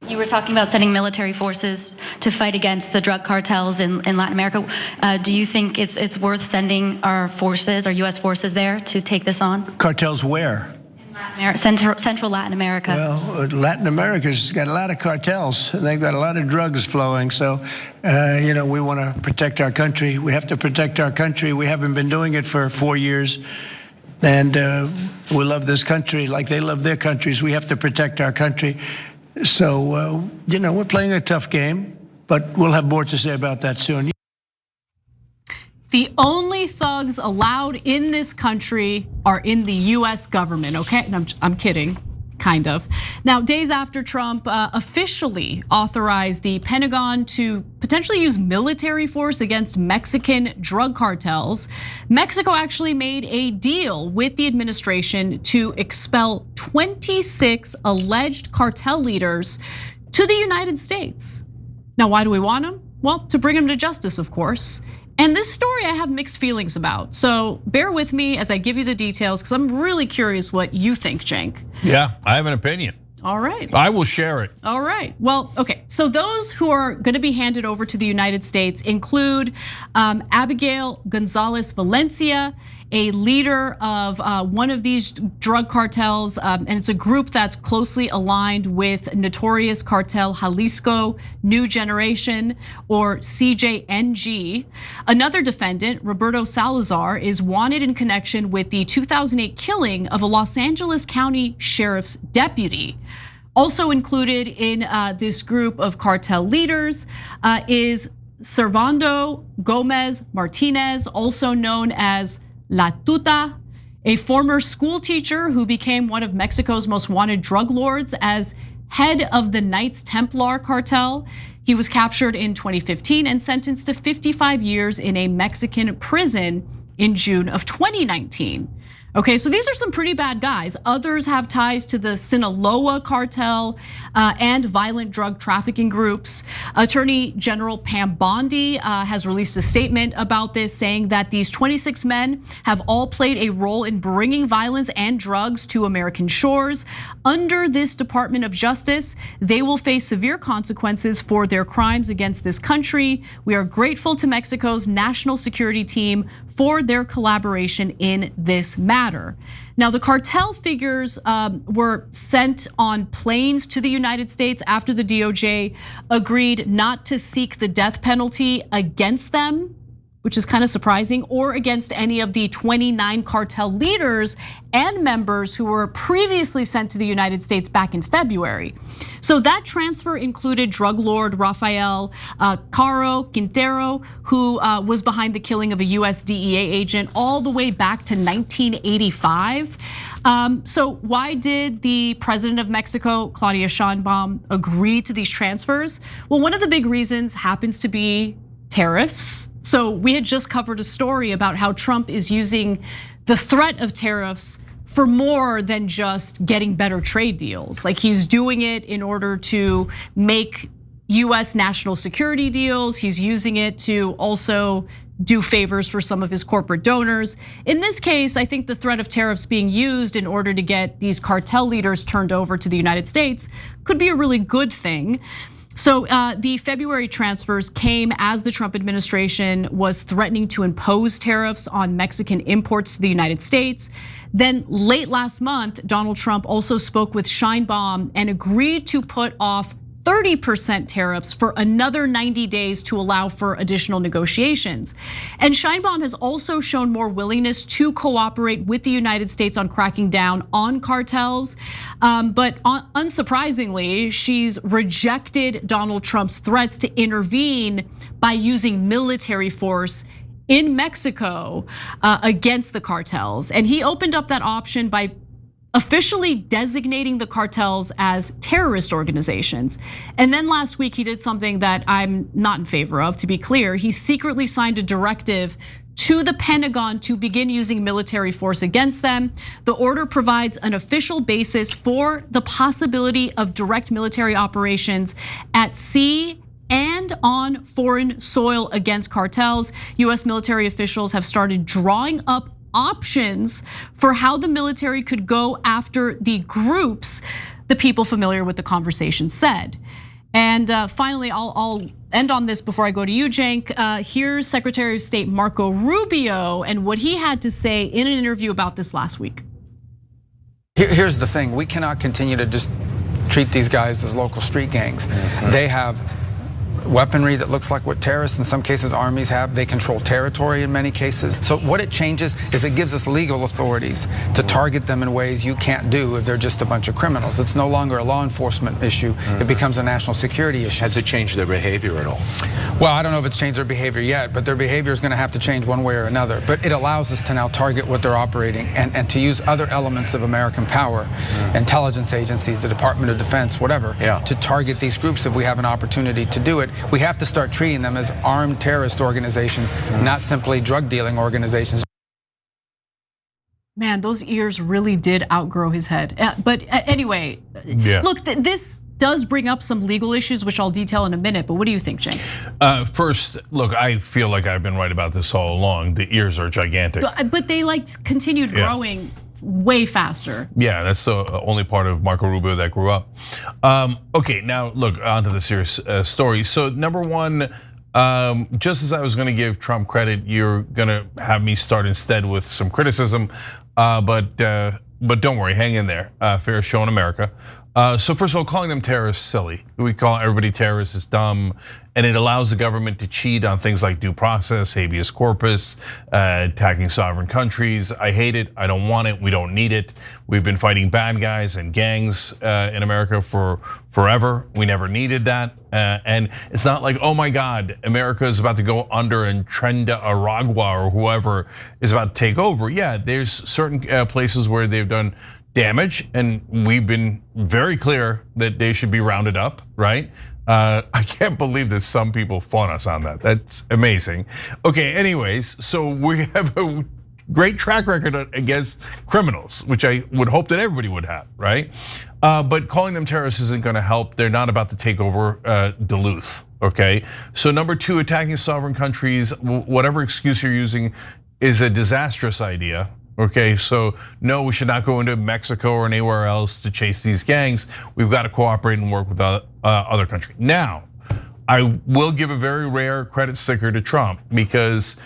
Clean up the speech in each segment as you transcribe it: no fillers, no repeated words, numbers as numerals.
You were talking about sending military forces to fight against the drug cartels in Latin America. Do you think it's worth sending our forces, our U.S. forces there to take this on? Cartels where? Central Latin America. Well, Latin America's got a lot of cartels. They've got a lot of drugs flowing. So, we want to protect our country. We have to protect our country. We haven't been doing it for 4 years. And we love this country like they love their countries. We have to protect our country. So, we're playing a tough game, but we'll have more to say about that soon. The only thugs allowed in this country are in the US government, okay? And I'm kidding, kind of. Now, days after Trump officially authorized the Pentagon to potentially use military force against Mexican drug cartels, Mexico actually made a deal with the administration to expel 26 alleged cartel leaders to the United States. Now, why do we want them? Well, to bring them to justice, of course. And this story I have mixed feelings about. So bear with me as I give you the details because I'm really curious what you think, Cenk. Yeah, I have an opinion. All right. I will share it. All right. Well, okay. So those who are going to be handed over to the United States include Abigail Gonzalez Valencia, a leader of one of these drug cartels, and it's a group that's closely aligned with notorious cartel Jalisco New Generation, or CJNG. Another defendant, Roberto Salazar, is wanted in connection with the 2008 killing of a Los Angeles County Sheriff's deputy. Also included in this group of cartel leaders is Servando Gomez Martinez, also known as La Tuta, a former school teacher who became one of Mexico's most wanted drug lords as head of the Knights Templar cartel. He was captured in 2015 and sentenced to 55 years in a Mexican prison in June of 2019. Okay, so these are some pretty bad guys. Others have ties to the Sinaloa cartel and violent drug trafficking groups. Attorney General Pam Bondi has released a statement about this, saying that these 26 men have all played a role in bringing violence and drugs to American shores. Under this Department of Justice, they will face severe consequences for their crimes against this country. We are grateful to Mexico's national security team for their collaboration in this matter. Now, the cartel figures were sent on planes to the United States after the DOJ agreed not to seek the death penalty against them, which is kind of surprising, or against any of the 29 cartel leaders and members who were previously sent to the United States back in February. So that transfer included drug lord Rafael Caro Quintero, who was behind the killing of a US DEA agent all the way back to 1985. So why did the president of Mexico, Claudia Sheinbaum, agree to these transfers? Well, one of the big reasons happens to be tariffs. So we had just covered a story about how Trump is using the threat of tariffs for more than just getting better trade deals. Like, he's doing it in order to make US national security deals. He's using it to also do favors for some of his corporate donors. In this case, I think the threat of tariffs being used in order to get these cartel leaders turned over to the United States could be a really good thing. So the February transfers came as the Trump administration was threatening to impose tariffs on Mexican imports to the United States. Then late last month, Donald Trump also spoke with Sheinbaum and agreed to put off 30% tariffs for another 90 days to allow for additional negotiations. And Sheinbaum has also shown more willingness to cooperate with the United States on cracking down on cartels. But unsurprisingly, she's rejected Donald Trump's threats to intervene by using military force in Mexico against the cartels. And he opened up that option by officially designating the cartels as terrorist organizations. And then last week he did something that I'm not in favor of, to be clear. He secretly signed a directive to the Pentagon to begin using military force against them. The order provides an official basis for the possibility of direct military operations at sea and on foreign soil against cartels. US military officials have started drawing up options for how the military could go after the groups. the people familiar with the conversation said. And finally, I'll end on this before I go to you, Cenk. Here's Secretary of State Marco Rubio and what he had to say in an interview about this last week. Here's the thing, we cannot continue to just treat these guys as local street gangs. They have weaponry that looks like what terrorists, in some cases armies have. They control territory in many cases. So what it changes is it gives us legal authorities to target them in ways you can't do if they're just a bunch of criminals. It's no longer a law enforcement issue. It becomes a national security issue. Has it changed their behavior at all? Well, I don't know if it's changed their behavior yet, but their behavior is going to have to change one way or another. But it allows us to now target what they're operating and to use other elements of American power, intelligence agencies, the Department of Defense, whatever, to target these groups if we have an opportunity to do it. We have to start treating them as armed terrorist organizations, not simply drug dealing organizations. Man, those ears really did outgrow his head. But anyway, look, this does bring up some legal issues, which I'll detail in a minute. But what do you think, Cenk? First, look, I feel like I've been right about this all along. The ears are gigantic. But they like continued growing way faster. Yeah, that's the only part of Marco Rubio that grew up. Okay, now look, onto the serious story. So number one, just as I was gonna give Trump credit, you're gonna have me start instead with some criticism. But don't worry, hang in there. Fair show in America. So first of all, calling them terrorists silly. We call everybody terrorists, it's dumb. And it allows the government to cheat on things like due process, habeas corpus, attacking sovereign countries. I hate it, I don't want it, we don't need it. We've been fighting bad guys and gangs in America for forever. We never needed that. And it's not like, oh my God, America is about to go under and Trenda Aragua or whoever is about to take over. Yeah, there's certain places where they've done damage, and we've been very clear that they should be rounded up, right? I can't believe that some people fought us on that. That's amazing. Okay, anyways, so we have a great track record against criminals, which I would hope that everybody would have, right? But calling them terrorists isn't gonna help. They're not about to take over Duluth, okay? So number two, attacking sovereign countries, whatever excuse you're using, is a disastrous idea. Okay, so no, we should not go into Mexico or anywhere else to chase these gangs. We've got to cooperate and work with other countries. Now, I will give a very rare credit sticker to Trump because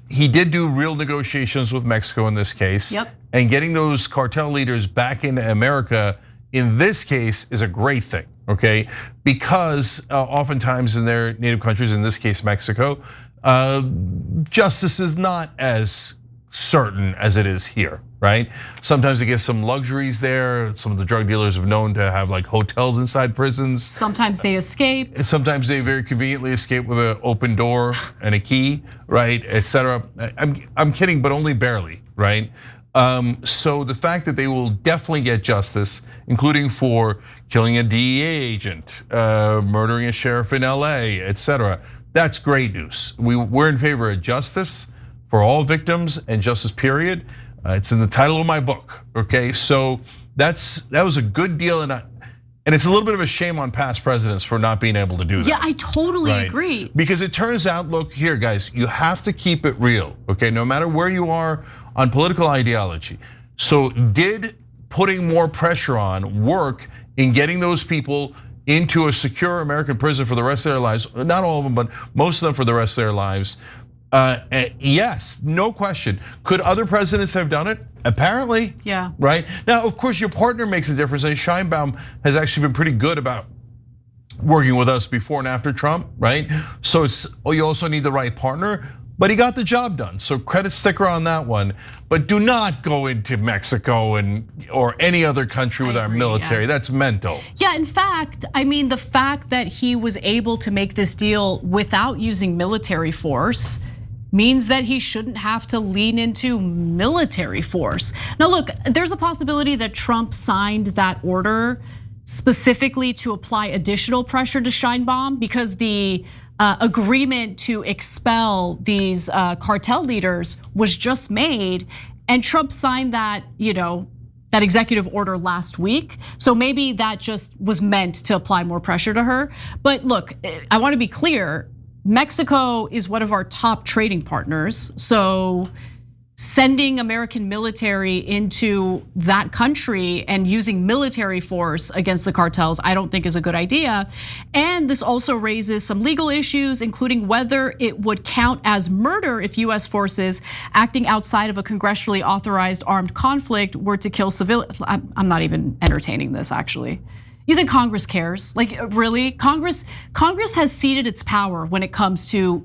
he did do real negotiations with Mexico in this case. Yep. And getting those cartel leaders back into America in this case is a great thing, okay? Because oftentimes in their native countries, in this case Mexico, justice is not as certain as it is here, right? Sometimes they get some luxuries there. Some of the drug dealers have known to have like hotels inside prisons. Sometimes they escape. And sometimes they very conveniently escape with an open door and a key, right, etc. I'm kidding, but only barely, right? So the fact that they will definitely get justice, including for killing a DEA agent, murdering a sheriff in LA, etc. That's great news. We're in favor of justice for all victims and justice, period. It's in the title of my book, okay? So that was a good deal, and it's a little bit of a shame on past presidents for not being able to do that. Yeah, I totally agree. Because it turns out, look here, guys, you have to keep it real, okay? No matter where you are on political ideology. So did putting more pressure on work in getting those people into a secure American prison for the rest of their lives? Not all of them, but most of them for the rest of their lives. Yes, no question. Could other presidents have done it? Apparently, yeah. Right? Now, of course, your partner makes a difference. And Scheinbaum has actually been pretty good about working with us before and after Trump, right? So you also need the right partner, but he got the job done. So credit sticker on that one. But do not go into Mexico or any other country with our military. That's mental. Yeah, in fact, I mean, the fact that he was able to make this deal without using military force means that he shouldn't have to lean into military force. Now look, there's a possibility that Trump signed that order specifically to apply additional pressure to Scheinbaum because the agreement to expel these cartel leaders was just made, and Trump signed that, that executive order last week. So maybe that just was meant to apply more pressure to her. But look, I want to be clear, Mexico is one of our top trading partners. So sending American military into that country and using military force against the cartels, I don't think is a good idea. And this also raises some legal issues, including whether it would count as murder if US forces acting outside of a congressionally authorized armed conflict were to kill civilians. I'm not even entertaining this, actually. You think Congress cares? Like, really? Congress has ceded its power when it comes to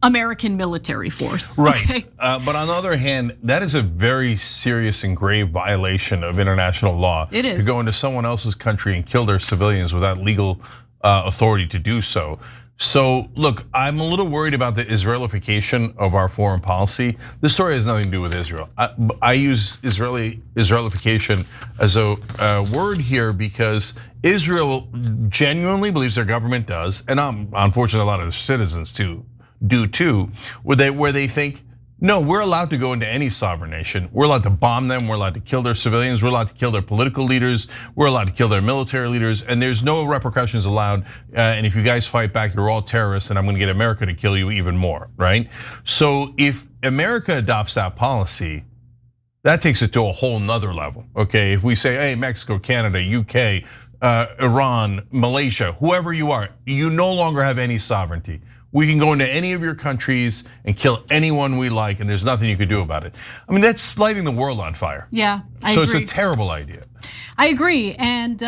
American military force. Right, okay? But on the other hand, that is a very serious and grave violation of international law. It is. To go into someone else's country and kill their civilians without legal authority to do so. So look, I'm a little worried about the Israelification of our foreign policy. This story has nothing to do with Israel. I use Israelification as a word here because Israel genuinely believes their government does, and unfortunately a lot of the citizens do too, where they think, no, we're allowed to go into any sovereign nation. We're allowed to bomb them. We're allowed to kill their civilians. We're allowed to kill their political leaders. We're allowed to kill their military leaders, and there's no repercussions allowed. And if you guys fight back, you're all terrorists, and I'm going to get America to kill you even more, right? So if America adopts that policy, that takes it to a whole nother level, okay? If we say, hey, Mexico, Canada, UK, Iran, Malaysia, whoever you are, you no longer have any sovereignty. We can go into any of your countries and kill anyone we like, and there's nothing you can do about it. I mean, that's lighting the world on fire. Yeah, I agree. agree. So it's a terrible idea. I agree, and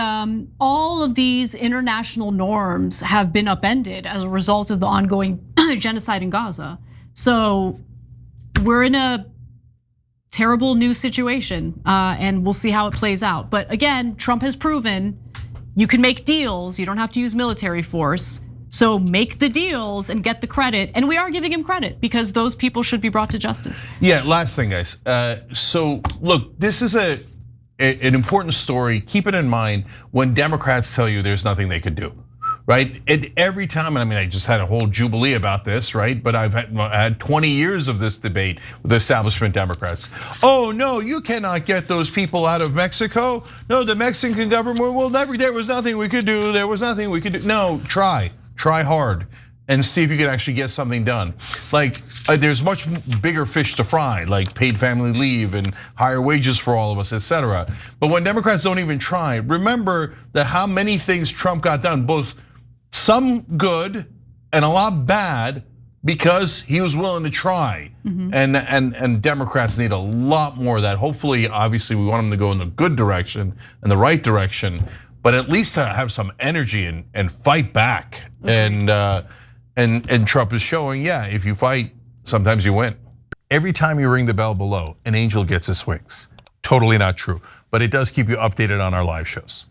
all of these international norms have been upended as a result of the ongoing genocide in Gaza. So we're in a terrible new situation, and we'll see how it plays out. But again, Trump has proven you can make deals. You don't have to use military force. So make the deals and get the credit. And we are giving him credit because those people should be brought to justice. Yeah, last thing, guys. So look, this is an important story. Keep it in mind when Democrats tell you there's nothing they could do, right? And every time, and I mean, I just had a whole jubilee about this, right? But I've had 20 years of this debate with establishment Democrats. Oh no, you cannot get those people out of Mexico. No, the Mexican government will never, there was nothing we could do. There was nothing we could do. No, try hard and see if you can actually get something done. Like there's much bigger fish to fry, like paid family leave and higher wages for all of us, etc. But when Democrats don't even try, remember that how many things Trump got done, both some good and a lot bad, because he was willing to try. And Democrats need a lot more of that. Hopefully, obviously, we want them to go in the good direction and the right direction, but at least to have some energy and fight back. And Trump is showing, yeah, if you fight, sometimes you win. Every time you ring the bell below, an angel gets his wings. Totally not true, but it does keep you updated on our live shows.